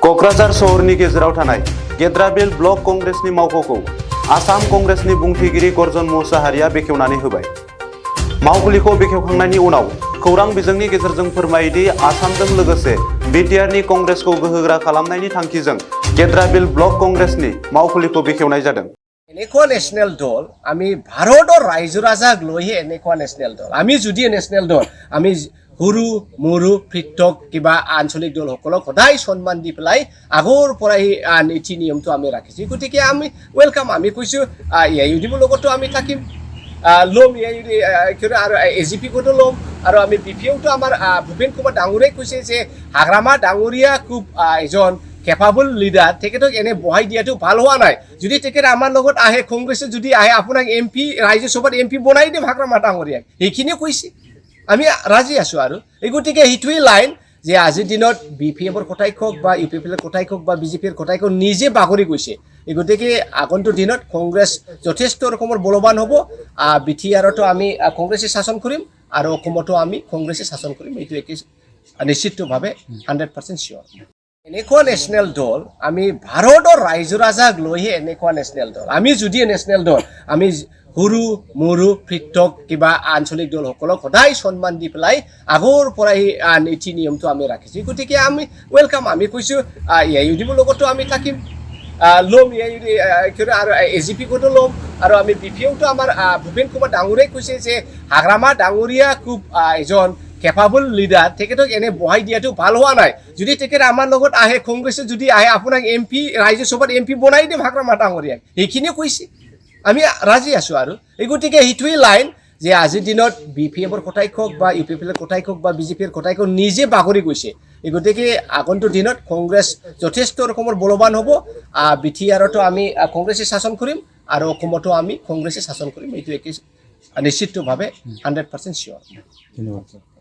क'क्राझार सहरनि गेजेराव थानाय गेद्राबिल ब्लक कंग्रेसनि मावख'खौ आसाम कंग्रेसनि बुंथिगिरि gorjon मोसाहारिया बेखेवनानै होबाय। मावखुलिखौ बेखेवखांनायनि उनाव खौरां बिजोंनि गेजेरजों फोरमायोदि आसामजों लोगोसे बिटिआरनि कंग्रेसखौ गोहोगोरा खालामनायनि थांखिजों गेद्राबिल ब्लक कंग्रेसनि मावखुलिखौ बेखेवनाय जादों। এনেকুৱা ন্যাশনাল দল আমি ভাৰতৰ ৰাইজ ৰাজাক লৈহে এনেকুৱা ন্যাশনাল দল আমি যদি ন্যাশনাল দল আমি সৰু মৰু পৃথক কিবা আঞ্চলিক দলসকলক সদায় সন্মান দি পেলাই আগৰ পৰাই নীতি নিয়মটো আমি ৰাখিছো গতিকে আমি ওয়েলকাম আমি কৈছো ইউডিবৰ লগতো আমি থাকিম লম আৰু এজিপি কোটো লম আৰু আমি বিপিওটো আমাৰ ভূপেন কুমাৰ ডাঙৰীয়াই কৈছে যে হাগ্ৰামা ডাঙৰীয়া খুব এজন কেপাবল লিডাৰ তেখেতক এনে বহাই দিয়াটো ভাল হোৱা নাই যদি তেখেত আমাৰ লগত আহে কংগ্ৰেছে যদি আহে আপোনাক এমপি ৰাইজে সভাত এমপি বনাই দিম হাগ্ৰামা ডাঙৰীয়াক এইখিনি কৈছে আমি ৰাজি আছো আৰু এই গতিকে হিটুই লাইন যে আজিৰ দিনত বিপিএমৰ কথাই কওক বা ইউপিপিএলৰ কথাই কওক বা বিজেপিৰ কথাই কওক নিজে বাগৰি গৈছে এই গতিকে আগন্তুক দিনত কংগ্ৰেছ যথেষ্ট ৰকমৰ বলৱান হ'ব বিটিআৰতো আমি কংগ্ৰেছে শাসন কৰিম আৰু অসমতো আমি কংগ্ৰেছে শাসন কৰিম এইটো একে নিশ্চিতভাৱে 100% চিয়ৰ এনেকুৱা ন্যাশনাল দল আমি ভাৰতৰ ৰাইজ ৰাজাক লৈহে এনেকুৱা ন্যাশনাল দল আমি যদি ন্যাশনাল দল আমি সৰু মৰু পৃথক কিবা আঞ্চলিক দলসকলক সদায় সন্মান দি পেলাই আগৰ পৰাই নীতি নিয়মটো আমি ৰাখিছো গতিকে আমি ওয়েলকাম আমি কৈছো ইউডিবৰ লগতো আমি থাকিম লম আৰু এজিপি কোটো লম আৰু আমি বিপিওটো আমাৰ ভূপেন কুমাৰ ডাঙৰীয়াই কৈছে যে হাগ্ৰামা ডাঙৰীয়া খুব এজন কেপাবল লিডাৰ তেখেতক এনে বহাই দিয়াটো ভাল হোৱা নাই যদি তেখেত আমাৰ লগত আহে কংগ্ৰেছে যদি আহে আপোনাক এমপি ৰাইজে সভাত এমপি বনাই দিম হাগ্ৰামা ডাঙৰীয়াক এইখিনি কৈছে আমি ৰাজি আছো আৰু এই গতিকে হিটুই লাইন যে আজিৰ দিনত বিপিএমৰ কথাই কওক বা ইউপিপিএলৰ কথাই কওক বা বিজেপিৰ কথাই কওক নিজে বাগৰি গৈছে এই গতিকে আগন্তুক দিনত কংগ্ৰেছ যথেষ্ট ৰকমৰ বলৱান হ'ব বিটিআৰতো আমি কংগ্ৰেছে শাসন কৰিম আৰু অসমতো আমি কংগ্ৰেছে শাসন কৰিম এইটো একে নিশ্চিতভাৱে 100% চিয়ৰ। ধন্যবাদ।